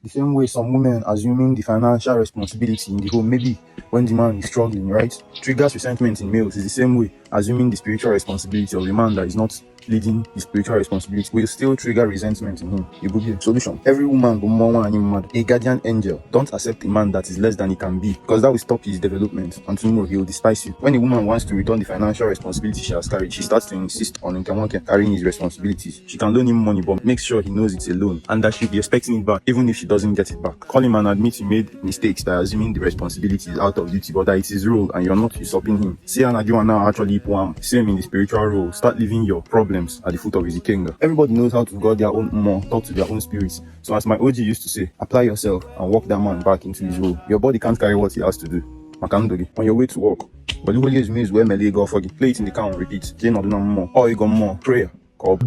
The same way some women assuming the financial responsibility in the home, maybe when the man is struggling, right, triggers resentment in males, is the same way assuming the spiritual responsibility of a man that is not leading his spiritual responsibility will still trigger resentment in him. You go here. Solution. Every woman go more and mad. A guardian angel. Don't accept a man that is less than he can be, because that will stop his development and tomorrow he will despise you. When a woman wants to return the financial responsibility she has carried, she starts to insist on carrying his responsibilities. She can loan him money, but make sure he knows it's a loan and that she'll be expecting it back, even if she doesn't get it back. Call him and admit he made mistakes by assuming the responsibility is out of duty, but that it's his role and you're not usurping him. See and you are now actually poem. Same in the spiritual role. Start leaving your problems at the foot of his ikenga. Everybody knows how to guard their own more, talk to their own spirits. So as my OG used to say, apply yourself and walk that man back into his role. Your body can't carry what he has to do. Makandogi. On your way to work. But the holy is where Mele go for play it in the car and repeat. Jane or more. Or you go more. Prayer. Call.